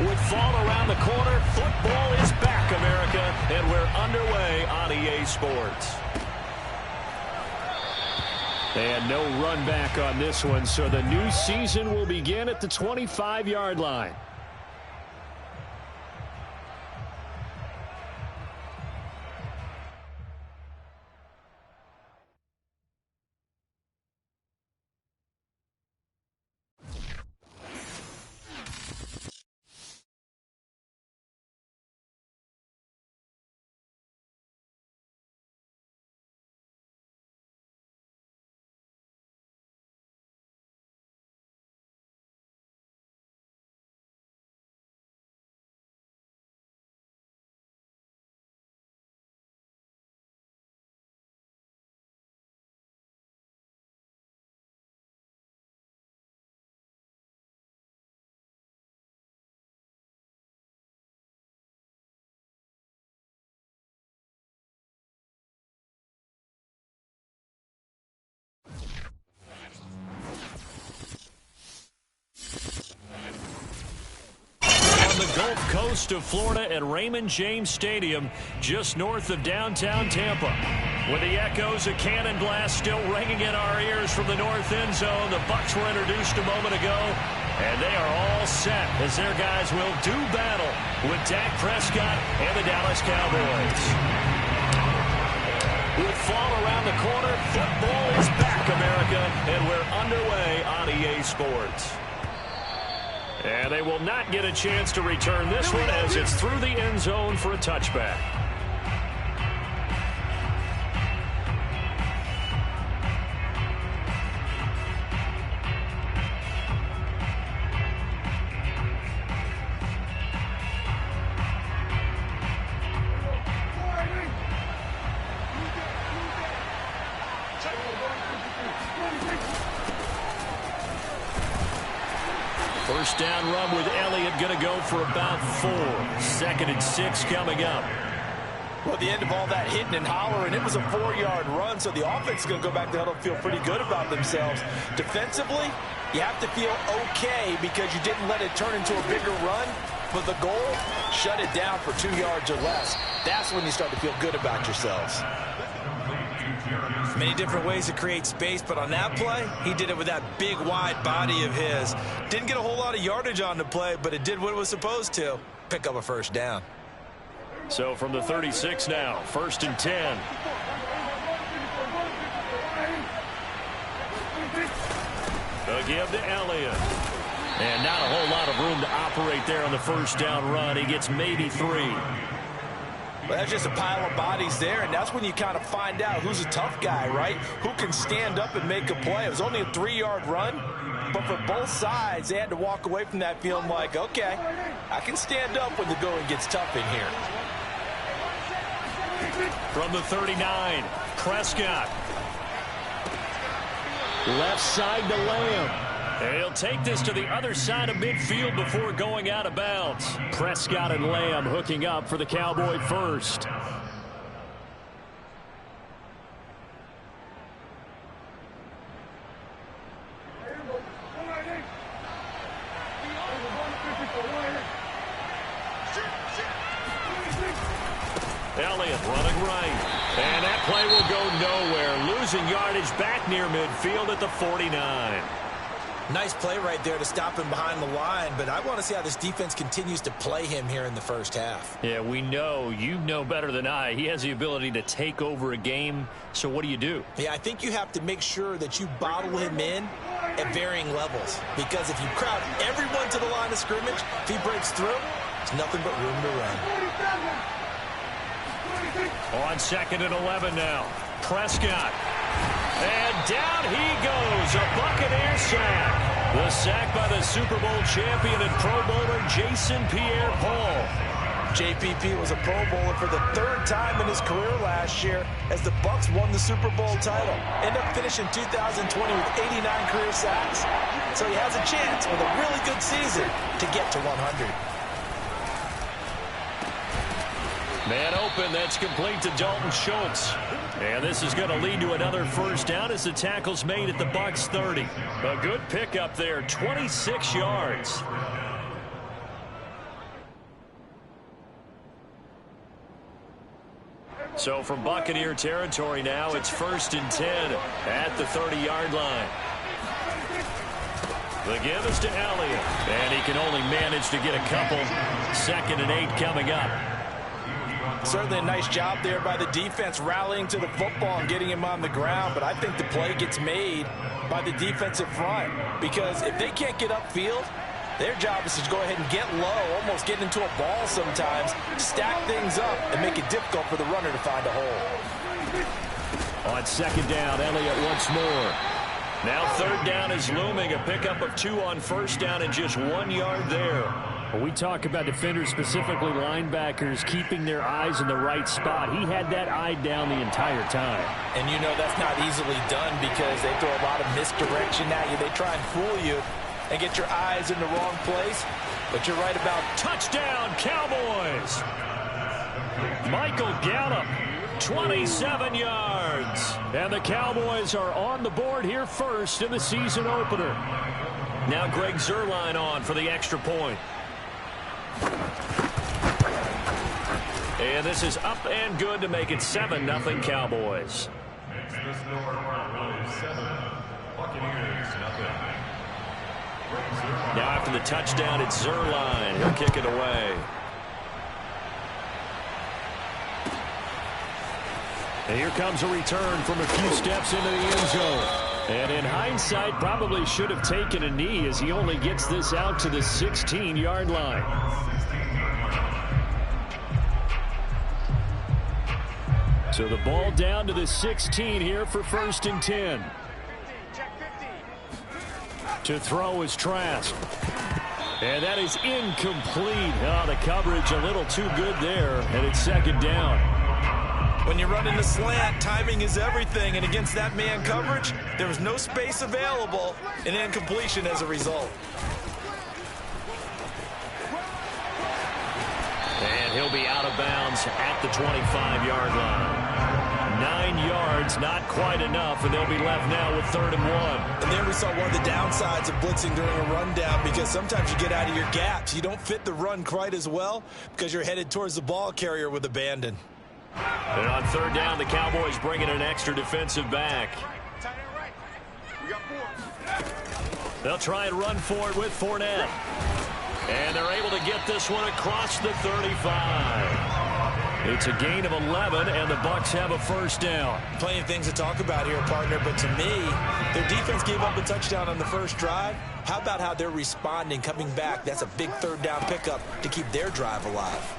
With fall around the corner, football is back, America, and we're underway on EA Sports. And no run back on this one, so the new season will begin at the 25-yard line. Gulf Coast of Florida at Raymond James Stadium, just north of downtown Tampa. With the echoes of cannon blast still ringing in our ears from the north end zone, the Bucs were introduced a moment ago, and they are all set as their guys will do battle with Dak Prescott and the Dallas Cowboys. With fall around the corner, football is back, America, and we're underway on EA Sports. And they will not get a chance to return this one as it's through the end zone for a touchback. First down run with Elliott, going to go for about 4. 2nd and 6 coming up. Well, at the end of all that hitting and hollering, it was a 4-yard run, so the offense is going to go back to huddle and feel pretty good about themselves. Defensively, you have to feel okay because you didn't let it turn into a bigger run, but the goal, shut it down for 2 yards or less. That's when you start to feel good about yourselves. Many different ways to create space, but on that play, he did it with that big, wide body of his. Didn't get a whole lot of yardage on the play, but it did what it was supposed to. Pick up a first down. So from the 36 now, 1st and 10. A give to Elliott. And not a whole lot of room to operate there on the first down run. He gets maybe 3. Well, that's just a pile of bodies there, and that's when you kind of find out who's a tough guy, right? Who can stand up and make a play. It was only a 3-yard run, but for both sides, they had to walk away from that feeling like, okay, I can stand up when the going gets tough in here. From the 39, Prescott. Left side to Lamb. And he'll take this to the other side of midfield before going out of bounds. Prescott and Lamb hooking up for the Cowboy first. Elliott running right. And that play will go nowhere. Losing yardage back near midfield at the 49. Nice play right there to stop him behind the line, but I want to see how this defense continues to play him here in the first half. Yeah, we know. You know better than I. He has the ability to take over a game, so what do? Yeah, I think you have to make sure that you bottle him in at varying levels, because if you crowd everyone to the line of scrimmage, if he breaks through, there's nothing but room to run. On 2nd and 11 now, Prescott. And down he goes, a Buccaneer sack. The sack by the Super Bowl champion and Pro Bowler Jason Pierre-Paul. JPP was a Pro Bowler for the 3rd time in his career last year as the Bucs won the Super Bowl title. Ended up finishing 2020 with 89 career sacks. So he has a chance with a really good season to get to 100. Man open, that's complete to Dalton Schultz. And this is going to lead to another first down as the tackle's made at the Bucs 30. A good pickup there, 26 yards. So from Buccaneer territory now, it's 1st and 10 at the 30-yard line. The give is to Elliott, and he can only manage to get a couple. 2nd and 8 coming up. Certainly a nice job there by the defense rallying to the football and getting him on the ground, but I think the play gets made by the defensive front because if they can't get upfield, their job is to go ahead and get low, almost get into a ball sometimes, stack things up, and make it difficult for the runner to find a hole. On 2nd down, Elliott once more. Now 3rd down is looming, a pickup of 2 on 1st down and just 1 yard there. When we talk about defenders, specifically linebackers, keeping their eyes in the right spot. He had that eye down the entire time. And you know that's not easily done because they throw a lot of misdirection at you. They try and fool you and get your eyes in the wrong place. But you're right about touchdown, Cowboys. Michael Gallup, 27 yards. And the Cowboys are on the board here first in the season opener. Now Greg Zuerlein on for the extra point. And this is up and good to make it 7-0 Cowboys. Now after the touchdown, it's Zuerlein. He'll kick it away. And here comes a return from a few steps into the end zone. And in hindsight, probably should have taken a knee as he only gets this out to the 16-yard line. So the ball down to the 16 here for 1st and 10. To throw is Trask. And that is incomplete. Oh, the coverage a little too good there, and it's 2nd down. When you run in the slant, timing is everything, and against that man coverage, there was no space available, and incompletion as a result. And he'll be out of bounds at the 25-yard line. 9 yards, not quite enough, and they'll be left now with 3rd and 1. And there we saw one of the downsides of blitzing during a rundown because sometimes you get out of your gaps. You don't fit the run quite as well because you're headed towards the ball carrier with abandon. And on 3rd down, the Cowboys bring in an extra defensive back. They'll try and run for it with Fournette. And they're able to get this one across the 35. It's a gain of 11, and the Bucs have a 1st down. Plenty of things to talk about here, partner, but to me, their defense gave up a touchdown on the first drive. How about how they're responding, coming back? That's a big 3rd down pickup to keep their drive alive.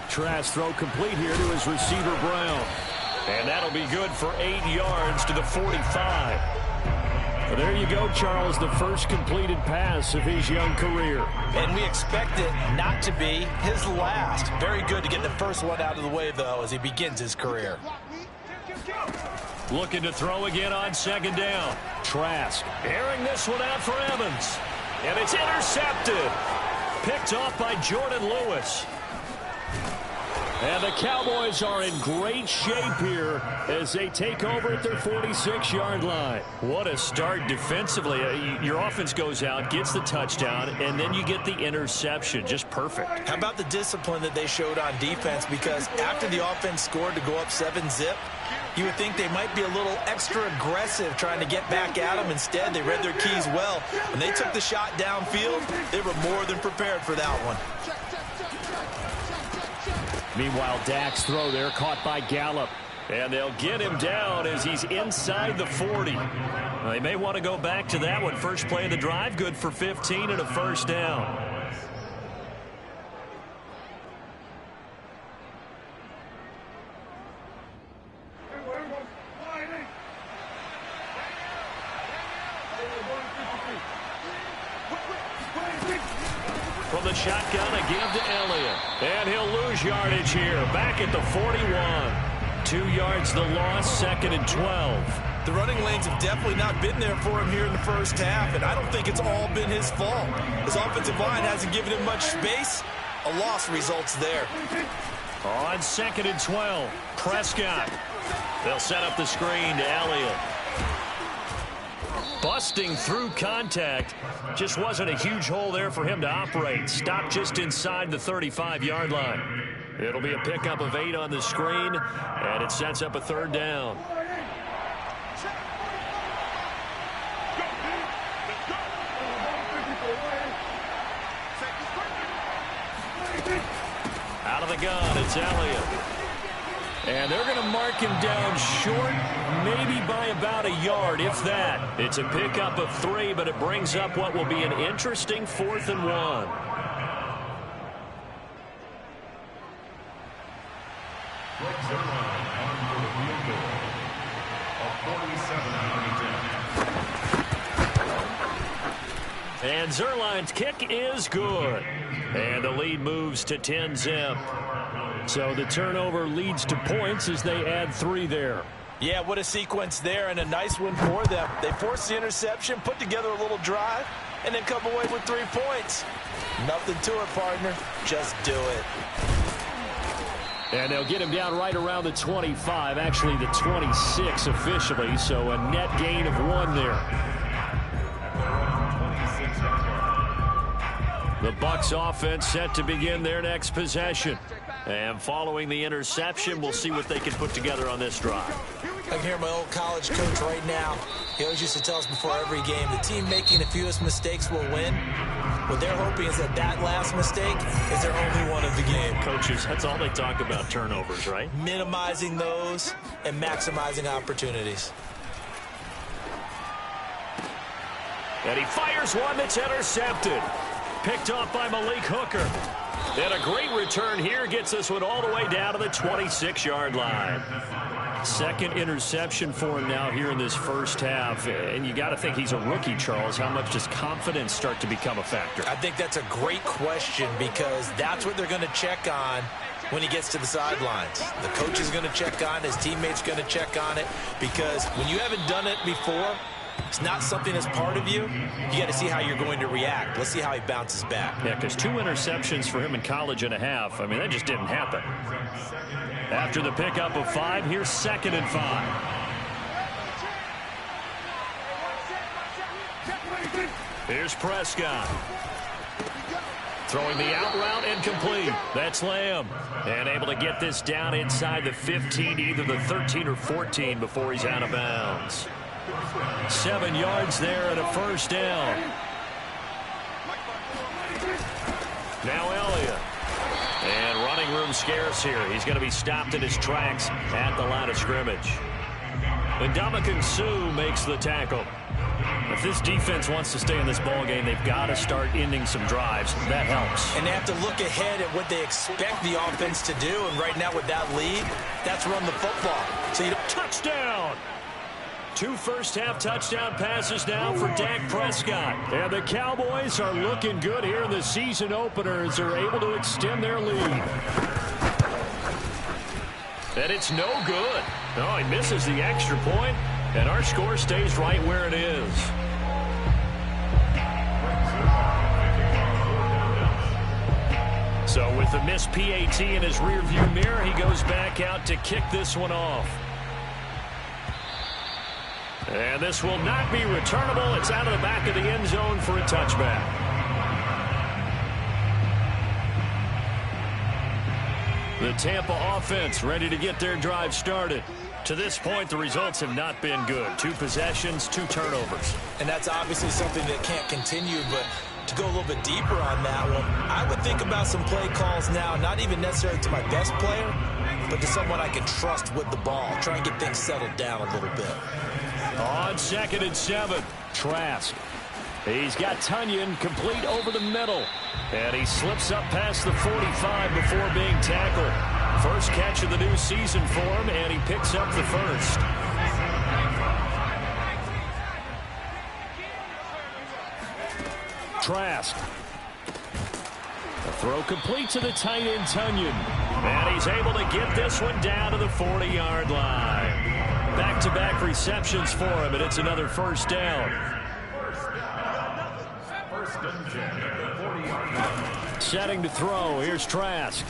Trask throw complete here to his receiver, Brown. And that'll be good for 8 yards to the 45. Well, there you go, Charles, the first completed pass of his young career. And we expect it not to be his last. Very good to get the first one out of the way, though, as he begins his career. Looking to throw again on 2nd down. Trask airing this one out for Evans. And it's intercepted. Picked off by Jordan Lewis. And the Cowboys are in great shape here as they take over at their 46-yard line. What a start defensively. Your offense goes out, gets the touchdown, and then you get the interception. Just perfect. How about the discipline that they showed on defense? Because after the offense scored to go up 7-zip, you would think they might be a little extra aggressive trying to get back at them. Instead, they read their keys well. When they took the shot downfield, they were more than prepared for that one. Meanwhile, Dak's throw there caught by Gallup. And they'll get him down as he's inside the 40. They may want to go back to that one. First play of the drive, good for 15 and a 1st down. From the shotgun, a give to Elliott. And he'll lose yardage here. Back at the 41. 2 yards the loss, 2nd and 12. The running lanes have definitely not been there for him here in the first half, and I don't think it's all been his fault. His offensive line hasn't given him much space. A loss results there. On 2nd and 12, Prescott. They'll set up the screen to Elliott. Busting through contact. Just wasn't a huge hole there for him to operate. Stopped just inside the 35-yard line. It'll be a pickup of 8 on the screen, and it sets up a 3rd down. Out of the gun, it's Elliott. And they're going to mark him down short, maybe by about a yard, if that. It's a pickup of 3, but it brings up what will be an interesting 4th and 1. And Zuerlein's kick is good. And the lead moves to 10-zip. So the turnover leads to points as they add 3 there. Yeah, what a sequence there, and a nice one for them. They forced the interception, put together a little drive, and then come away with 3 points. Nothing to it, partner. Just do it. And they'll get him down right around the 25, actually the 26 officially, so a net gain of 1 there. The Bucs offense set to begin their next possession. And following the interception, we'll see what they can put together on this drive. I can hear my old college coach right now. He always used to tell us before every game, the team making the fewest mistakes will win. What they're hoping is that that last mistake is their only one of the game. Coaches, that's all they talk about, turnovers, right? Minimizing those and maximizing opportunities. And he fires one that's intercepted. Picked off by Malik Hooker. And a great return here gets this one all the way down to the 26-yard line. 2nd interception for him now here in this first half. And you got to think he's a rookie, Charles. How much does confidence start to become a factor? I think that's a great question because that's what they're going to check on when he gets to the sidelines. The coach is going to check on it. His teammate's going to check on it because when you haven't done it before, it's not something that's part of you. You got to see how you're going to react. Let's see how he bounces back. Yeah, because 2 interceptions for him in college and a half. I mean, that just didn't happen. After the pickup of 5, here's 2nd and 5. Here's Prescott. Throwing the out route incomplete. That's Lamb. And able to get this down inside the 15, either the 13 or 14 before he's out of bounds. 7 yards there and a 1st down. Now Elliott. And running room scarce here. He's going to be stopped in his tracks at the line of scrimmage. And Ndamukong Suh makes the tackle. If this defense wants to stay in this ball game, they've got to start ending some drives. That helps. And they have to look ahead at what they expect the offense to do. And right now with that lead, that's run the football. So you don't... Touchdown! 2 first-half touchdown passes now for Dak Prescott. And the Cowboys are looking good here in the season opener as they're able to extend their lead. And it's no good. Oh, he misses the extra point, and our score stays right where it is. So with the missed PAT in his rearview mirror, he goes back out to kick this one off. And this will not be returnable. It's out of the back of the end zone for a touchback. The Tampa offense ready to get their drive started. To this point, the results have not been good. 2 possessions, 2 turnovers. And that's obviously something that can't continue, but to go a little bit deeper on that one, I would think about some play calls now, not even necessarily to my best player, but to someone I can trust with the ball. Try and get things settled down a little bit. On 2nd and 7, Trask. He's got Tunyon complete over the middle. And he slips up past the 45 before being tackled. First catch of the new season for him, and he picks up the first. Trask. The throw complete to the tight end, Tunyon. And he's able to get this one down to the 40-yard line. Back-to-back receptions for him, and it's another first down. Setting to throw. Here's Trask.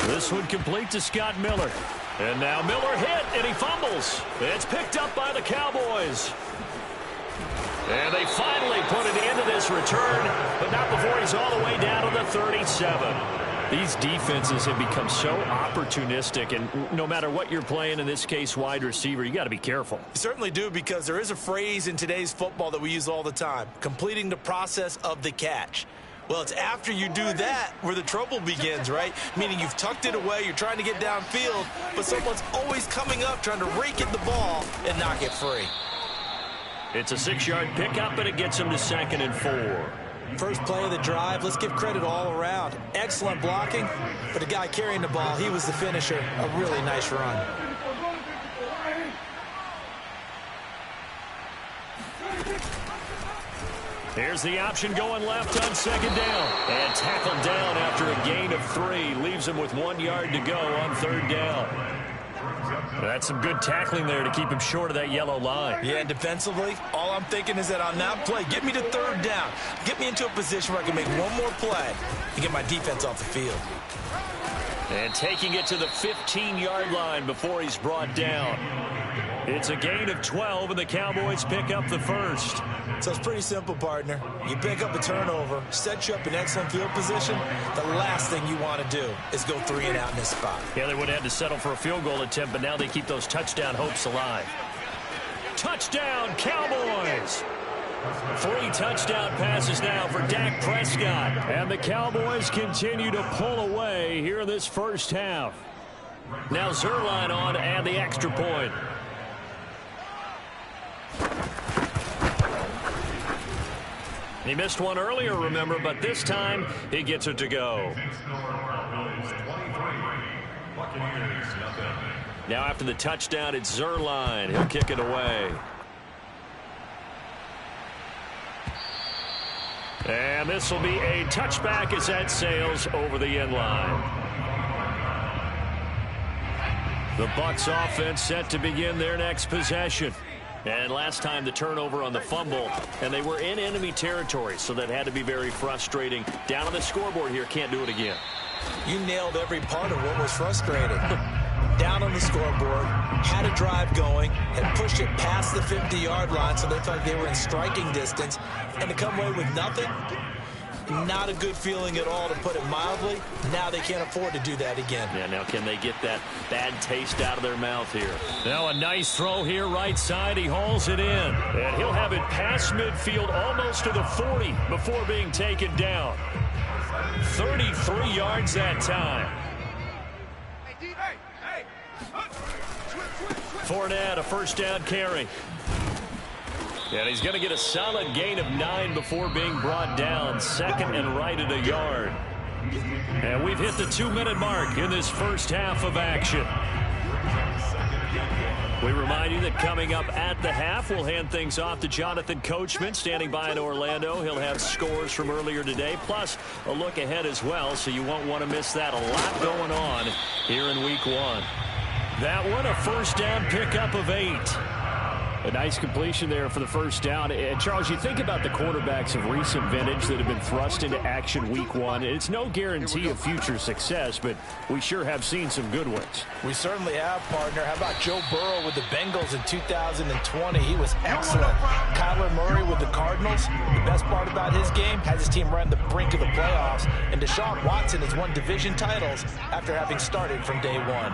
This one complete to Scott Miller. And now Miller hit, and he fumbles. It's picked up by the Cowboys. And they finally put it into this return, but not before he's all the way down to the 37. These defenses have become so opportunistic, and no matter what you're playing, in this case wide receiver, you got to be careful. You certainly do, because there is a phrase in today's football that we use all the time: completing the process of the catch. Well, it's after you do that where the trouble begins, right? Meaning you've tucked it away, you're trying to get downfield, but someone's always coming up trying to rake at the ball and knock it free. It's a 6-yard pickup, and it gets him to 2nd and 4. First play of the drive, let's give credit all around. Excellent blocking, but the guy carrying the ball, he was the finisher. A really nice run. Here's the option going left on 2nd down. And tackled down after a gain of 3. Leaves him with 1 yard to go on 3rd down. That's some good tackling there to keep him short of that yellow line. Yeah, and defensively, all I'm thinking is that on that play, get me to 3rd down. Get me into a position where I can make one more play and get my defense off the field. And taking it to the 15-yard line before he's brought down. It's a gain of 12, and the Cowboys pick up the first. So it's pretty simple, partner. You pick up a turnover, set you up in excellent field position. The last thing you want to do is go 3 and out in this spot. Yeah, they would have had to settle for a field goal attempt, but now they keep those touchdown hopes alive. Touchdown, Cowboys! 3 touchdown passes now for Dak Prescott. And the Cowboys continue to pull away here in this first half. Now Zerline on and the extra point. He missed one earlier, remember, but this time he gets it to go. Now after the touchdown, it's Zerline. He'll kick it away. And this will be a touchback as that sails over the end line. The Bucs offense set to begin their next possession. And last time the turnover on the fumble, and they were in enemy territory, so that had to be very frustrating. Down on the scoreboard here, can't do it again. You nailed every part of what was frustrating. Down on the scoreboard, had a drive going, had pushed it past the 50-yard line, so they felt like they were in striking distance, and to come away with nothing, not a good feeling at all, to put it mildly. Now they can't afford to do that again. Yeah, now can they get that bad taste out of their mouth here? Now a nice throw here, right side. He hauls it in. And he'll have it past midfield almost to the 40 before being taken down. 33 yards that time. Fournette, a first down carry. And he's going to get a solid gain of 9 before being brought down. 2nd and right at a yard. And we've hit the 2-minute mark in this first half of action. We remind you that coming up at the half, we'll hand things off to Jonathan Coachman, standing by in Orlando. He'll have scores from earlier today, plus a look ahead as well, so you won't want to miss that. A lot going on here in Week 1. That one, a first down pickup of 8. A nice completion there for the first down. And Charles, you think about the quarterbacks of recent vintage that have been thrust into action Week 1. It's no guarantee of future success, but we sure have seen some good ones. We certainly have, partner. How about Joe Burrow with the Bengals in 2020? He was excellent. Kyler Murray with the Cardinals. The best part about his game, has his team right on the brink of the playoffs. And Deshaun Watson has won division titles after having started from day 1.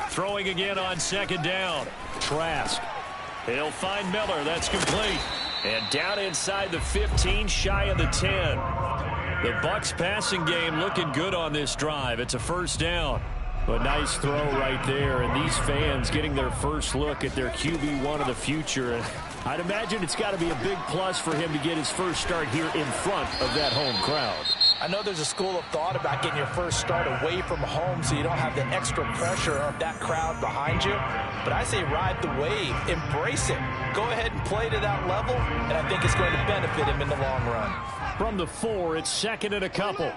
Throwing again on 2nd down. Trask. He'll find Miller. That's complete. And down inside the 15, shy of the 10. The Bucs passing game looking good on this drive. It's a first down. A nice throw right there. And these fans getting their first look at their QB1 of the future. And I'd imagine it's got to be a big plus for him to get his first start here in front of that home crowd. I know there's a school of thought about getting your first start away from home so you don't have the extra pressure of that crowd behind you. But I say ride the wave. Embrace it. Go ahead and play to that level, and I think it's going to benefit him in the long run. From the 4, it's 2nd and a couple.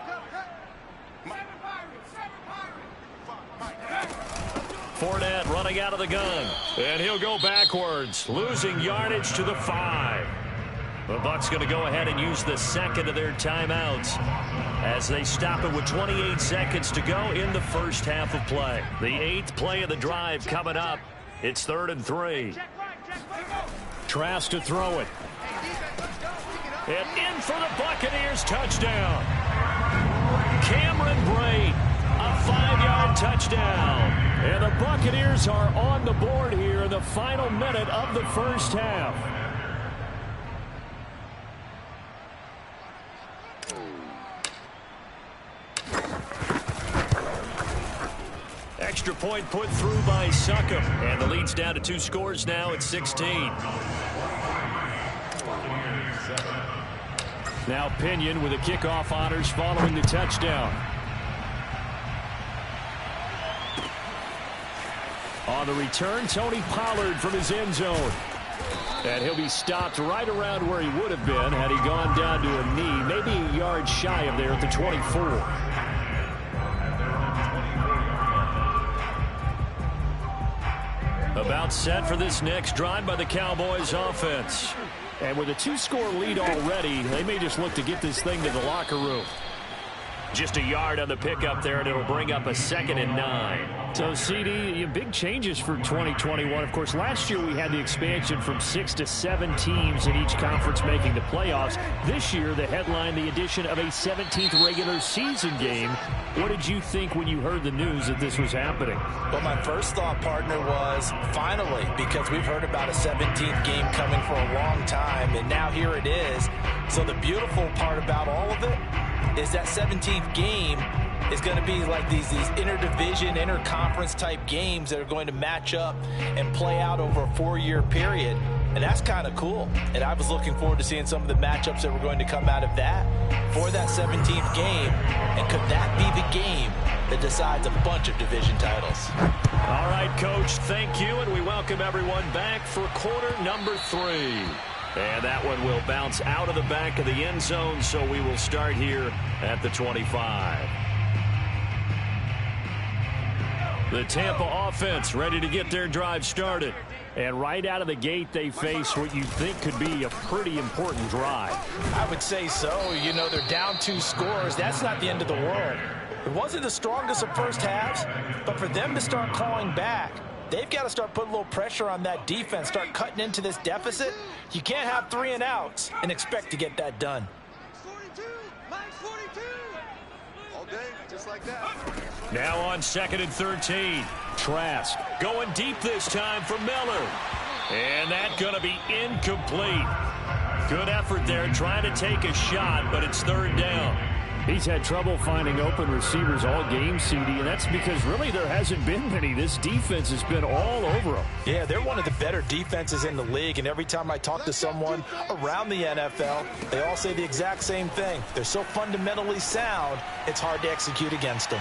Fournette running out of the gun. And he'll go backwards, losing yardage to the 5. The Bucs going to go ahead and use the 2nd of their timeouts as they stop it with 28 seconds to go in the first half of play. The 8th play of the drive coming up. It's 3rd and 3. Trask to throw it. And in for the Buccaneers, touchdown. Cameron Brate, a 5-yard touchdown. And the Buccaneers are on the board here in the final minute of the first half. Extra point put through by Succop. And the lead's down to 2 scores now at 16. Now Pinion with the kickoff honors following the touchdown. On the return, Tony Pollard from his end zone. And he'll be stopped right around where he would have been had he gone down to a knee, maybe a yard shy of there at the 24. About set for this next drive by the Cowboys offense. And with a 2-score lead already, they may just look to get this thing to the locker room. Just a yard on the pickup there, and it'll bring up a 2nd and 9. So, CD, big changes for 2021. Of course, last year we had the expansion from 6 to 7 teams in each conference making the playoffs. This year, the headline, the addition of a 17th regular season game. What did you think when you heard the news that this was happening? Well, my first thought, partner, was finally, because we've heard about a 17th game coming for a long time, and now here it is. So the beautiful part about all of it is that 17th game is going to be like these interdivision, interconference type games that are going to match up and play out over a 4-year period. And that's kind of cool. And I was looking forward to seeing some of the matchups that were going to come out of that for that 17th game. And could that be the game that decides a bunch of division titles? All right, Coach, thank you. And we welcome everyone back for quarter number 3. And that one will bounce out of the back of the end zone, so we will start here at the 25. The Tampa offense ready to get their drive started. And right out of the gate, they face what you think could be a pretty important drive. I would say so. You know, they're down 2 scores. That's not the end of the world. It wasn't the strongest of first halves, but for them to start clawing back, they've got to start putting a little pressure on that defense, start cutting into this deficit. You can't have 3 and outs and expect to get that done. 42. All day, just like that. Now on 2nd and 13. Trask going deep this time for Miller. And that's going to be incomplete. Good effort there trying to take a shot, but it's 3rd down. He's had trouble finding open receivers all game, CD, and that's because really there hasn't been many. This defense has been all over them. Yeah, they're one of the better defenses in the league, and every time I talk to someone around the NFL, they all say the exact same thing. They're so fundamentally sound, it's hard to execute against them.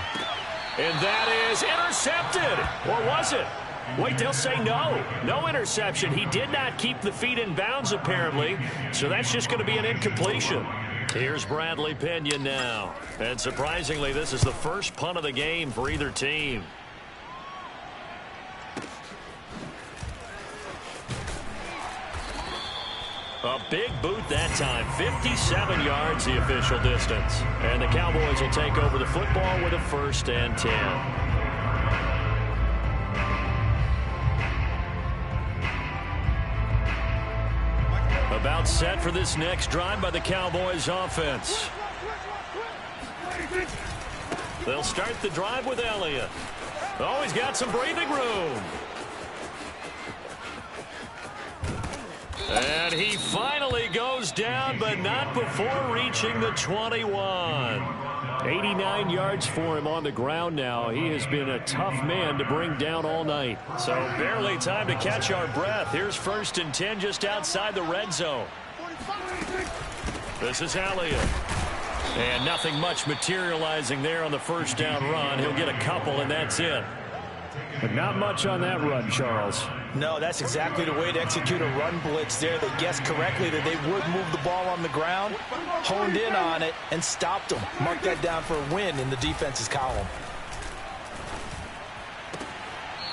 And that is intercepted. Or was it? Wait, they'll say no. No interception. He did not keep the feet in bounds, apparently, so that's just going to be an incompletion. Here's Bradley Pinion now. And surprisingly, this is the first punt of the game for either team. A big boot that time. 57 yards the official distance. And the Cowboys will take over the football with a 1st and 10. About set for this next drive by the Cowboys offense. They'll start the drive with Elliott. Oh, he's got some breathing room. And he finally goes down, but not before reaching the 21. 89 yards for him on the ground now. He has been a tough man to bring down all night. So barely time to catch our breath. Here's 1st and 10 just outside the red zone. This is Elliott. And nothing much materializing there on the 1st down run. He'll get a couple, and that's it. But not much on that run, Charles. No, that's exactly the way to execute a run blitz there. They guessed correctly that they would move the ball on the ground, honed in on it, and stopped them. Mark that down for a win in the defense's column.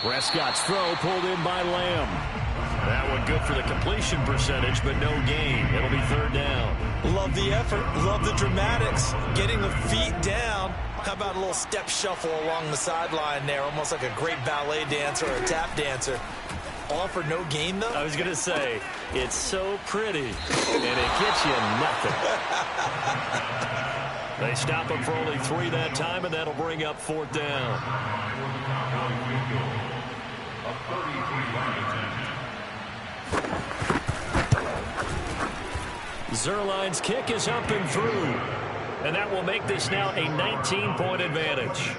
Prescott's throw pulled in by Lamb. That one good for the completion percentage, but no gain. It'll be 3rd down. Love the effort. Love the dramatics. Getting the feet down. How about a little step shuffle along the sideline there, almost like a great ballet dancer or a tap dancer. all for no gain, though? I was going to say, it's so pretty, and it gets you nothing. They stop him for only 3 that time, and that'll bring up 4th down. Zerline's kick is up and through, and that will make this now a 19-point advantage.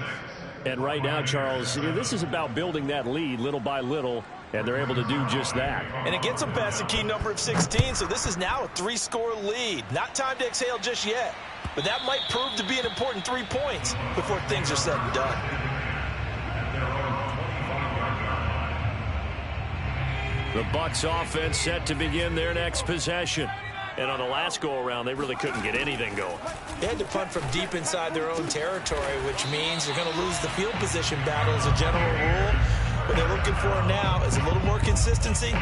And right now, Charles, this is about building that lead little by little, and they're able to do just that. And it gets them past the key number of 16, so this is now a 3-score lead. Not time to exhale just yet, but that might prove to be an important 3 points before things are said and done. The Bucs offense set to begin their next possession. And on the last go-around, they really couldn't get anything going. They had to punt from deep inside their own territory, which means they're going to lose the field position battle as a general rule. What they're looking for now is a little more consistency,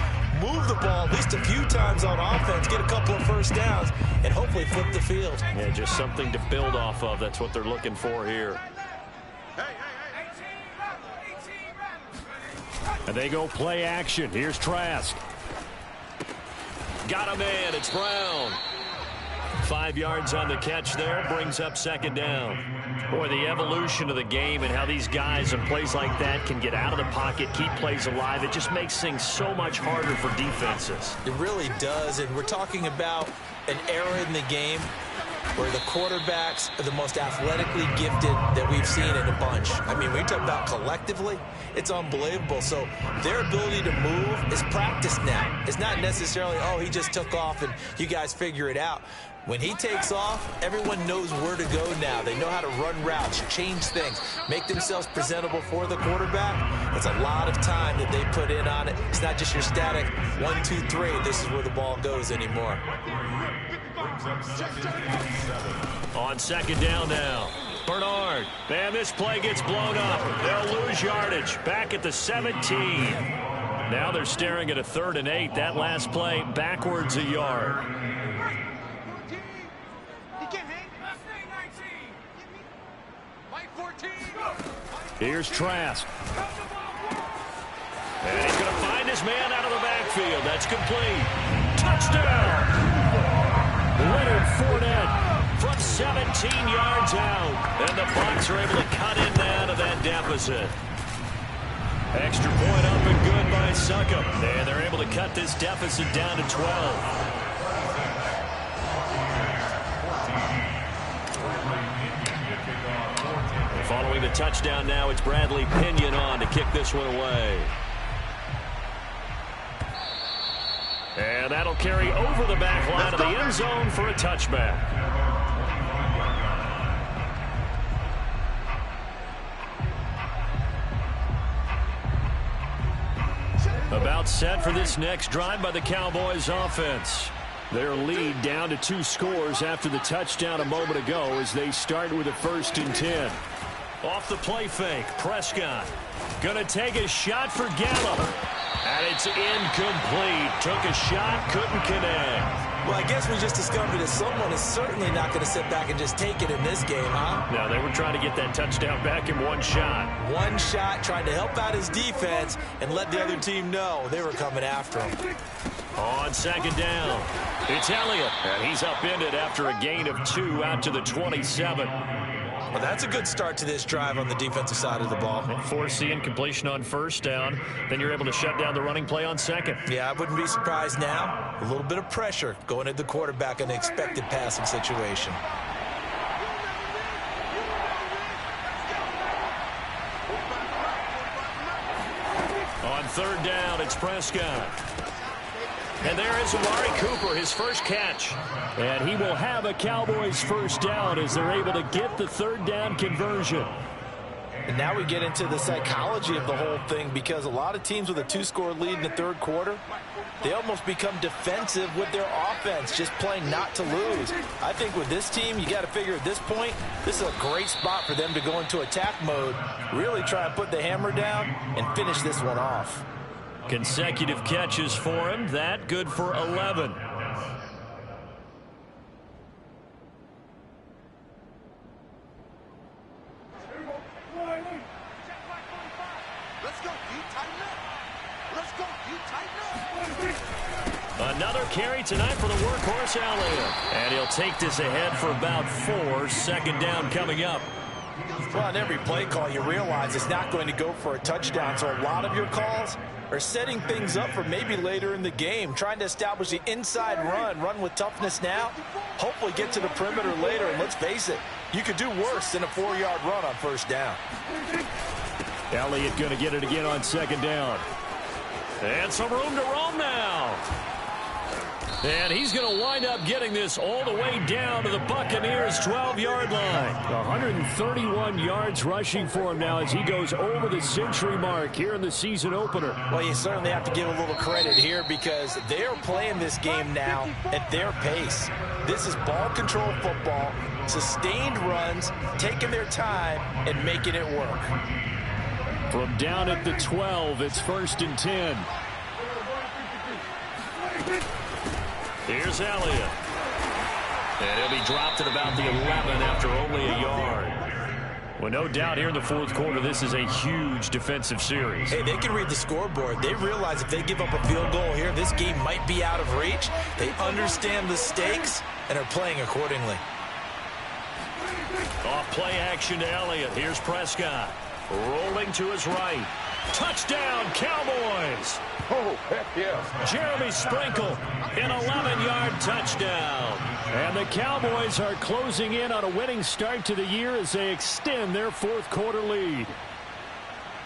move the ball at least a few times on offense, get a couple of first downs, and hopefully flip the field. Yeah, just something to build off of. That's what they're looking for here. And they go play action. Here's Trask. Got a man. It's Brown. 5 yards on the catch there. Brings up 2nd down. Boy, the evolution of the game and how these guys in plays like that can get out of the pocket, keep plays alive. It just makes things so much harder for defenses. It really does, and we're talking about an era in the game where the quarterbacks are the most athletically gifted that we've seen in a bunch. I mean, when you talk about collectively, it's unbelievable. So their ability to move is practiced now. It's not necessarily, oh, he just took off and you guys figure it out. When he takes off, everyone knows where to go now. They know how to run routes, change things, make themselves presentable for the quarterback. It's a lot of time that they put in on it. It's not just your static 1, 2, 3. This is where the ball goes anymore. On 2nd down now, Bernard. And this play gets blown up. They'll lose yardage. Back at the 17. Now they're staring at a 3rd and 8. That last play backwards a yard. Here's Trask. And he's going to find his man out of the backfield. That's complete. Touchdown! Leonard Fournette from 17 yards out. And the Bucs are able to cut in out of that deficit. Extra point up and good by Succop. And they're able to cut this deficit down to 12. Following the touchdown now, it's Bradley Pinion on to kick this one away. And that'll carry over the back line of the end zone for a touchback. About set for this next drive by the Cowboys offense. Their lead down to 2 scores after the touchdown a moment ago as they start with a 1st and 10. Off the play fake, Prescott going to take a shot for Gallup. And it's incomplete. Took a shot, couldn't connect. Well, I guess we just discovered that someone is certainly not going to sit back and just take it in this game, huh? No, they were trying to get that touchdown back in one shot. One shot, trying to help out his defense and let the other team know they were coming after him. On 2nd down, it's Elliott. And he's upended after a gain of 2 out to the 27. Well, that's a good start to this drive on the defensive side of the ball. Force the incompletion on 1st down. Then you're able to shut down the running play on 2nd. Yeah, I wouldn't be surprised now. A little bit of pressure going at the quarterback in an expected passing situation. On 3rd down, it's Prescott. And there is Amari Cooper, his first catch. And he will have a Cowboys 1st down as they're able to get the 3rd down conversion. And now we get into the psychology of the whole thing, because a lot of teams with a 2-score lead in the 3rd quarter, they almost become defensive with their offense, just playing not to lose. I think with this team, you got to figure at this point, this is a great spot for them to go into attack mode, really try and put the hammer down and finish this one off. Consecutive catches for him. That good for 11. Let's go, D. Tighten up. Let's Another carry tonight for the workhorse Elliott. And he'll take this ahead for about 4. Second down coming up. Well, on every play call, you realize it's not going to go for a touchdown. So a lot of your calls are setting things up for maybe later in the game, trying to establish the inside run with toughness now, hopefully get to the perimeter later. And let's face it, you could do worse than a 4-yard run on first down. Elliott going to get it again on second down. And some room to roam now. And he's going to wind up getting this all the way down to the Buccaneers' 12-yard line. 131 yards rushing for him now as he goes over the century mark here in the season opener. Well, you certainly have to give a little credit here because they're playing this game now at their pace. This is ball control football, sustained runs, taking their time and making it work. From down at the 12, it's 1st and 10. Here's Elliott. And he'll be dropped at about the 11 after only a yard. Well, no doubt here in the fourth quarter, this is a huge defensive series. Hey, they can read the scoreboard. They realize if they give up a field goal here, this game might be out of reach. They understand the stakes and are playing accordingly. Off play action to Elliott. Here's Prescott. Rolling to his right. Touchdown, Cowboys. Oh, heck yeah. Jeremy Sprinkle, an 11-yard touchdown. And the Cowboys are closing in on a winning start to the year as they extend their fourth quarter lead.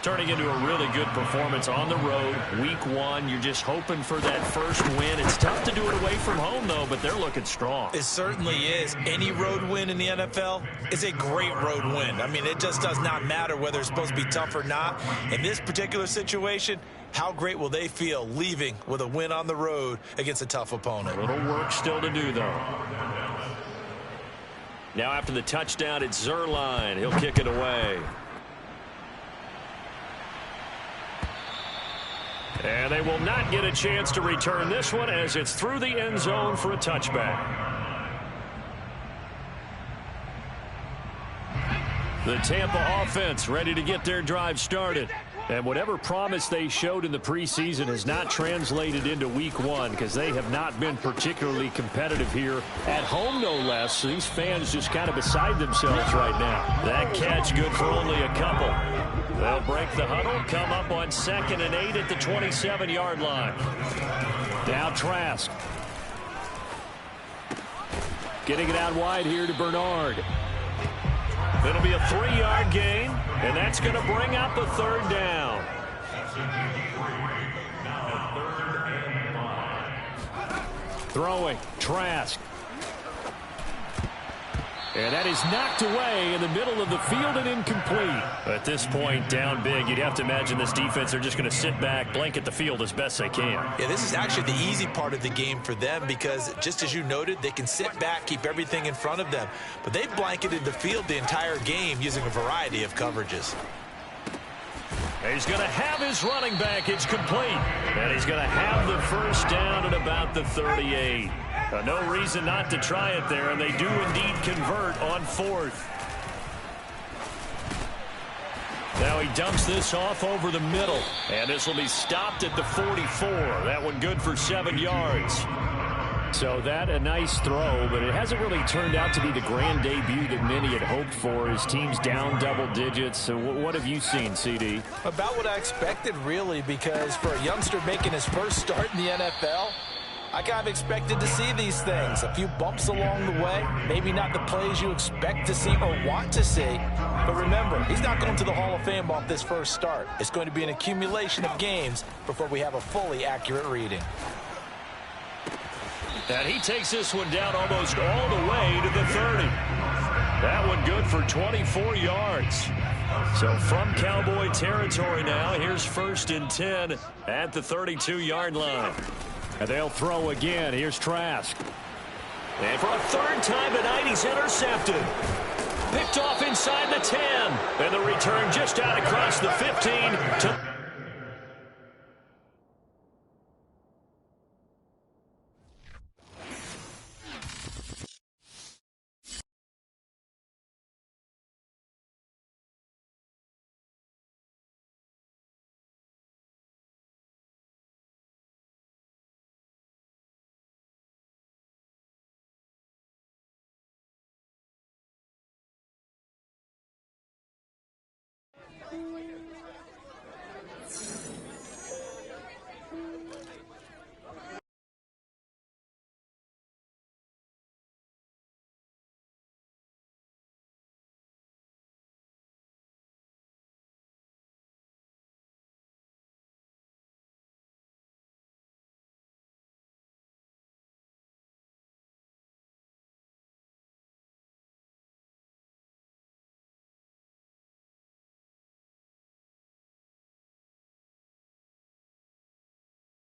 Turning into a really good performance on the road. Week 1, you're just hoping for that first win. It's tough to do it away from home, though, but they're looking strong. It certainly is. Any road win in the NFL is a great road win. I mean, it just does not matter whether it's supposed to be tough or not. In this particular situation, how great will they feel leaving with a win on the road against a tough opponent? A little work still to do, though. Now after the touchdown, it's Zerline. He'll kick it away. And they will not get a chance to return this one as it's through the end zone for a touchback. The Tampa offense ready to get their drive started. And whatever promise they showed in the preseason has not translated into week 1 because they have not been particularly competitive here at home, no less. So these fans just kind of beside themselves right now. That catch good for only a couple. They'll break the huddle, come up on 2nd and 8 at the 27-yard line. Now Trask. Getting it out wide here to Bernard. It'll be a 3-yard gain, and that's going to bring up a 3rd down. Throwing, Trask. And that is knocked away in the middle of the field and incomplete. At this point, down big, you'd have to imagine this defense are just going to sit back, blanket the field as best they can. Yeah, this is actually the easy part of the game for them because, just as you noted, they can sit back, keep everything in front of them. But they've blanketed the field the entire game using a variety of coverages. He's going to have his running back. It's complete. And he's going to have the first down at about the 38. No reason not to try it there, and they do indeed convert on 4th. Now he dumps this off over the middle, and this will be stopped at the 44. That one good for 7 yards. So that a nice throw, but it hasn't really turned out to be the grand debut that many had hoped for. His team's down double digits. So what have you seen, CD? About what I expected, really, because for a youngster making his first start in the NFL, I kind of expected to see these things. A few bumps along the way. Maybe not the plays you expect to see or want to see. But remember, he's not going to the Hall of Fame off this first start. It's going to be an accumulation of games before we have a fully accurate reading. And he takes this one down almost all the way to the 30. That one good for 24 yards. So from Cowboy territory now, here's 1st and 10 at the 32-yard line. And they'll throw again. Here's Trask. And for a 3rd time tonight, he's intercepted. Picked off inside the 10. And the return just out across the 15 to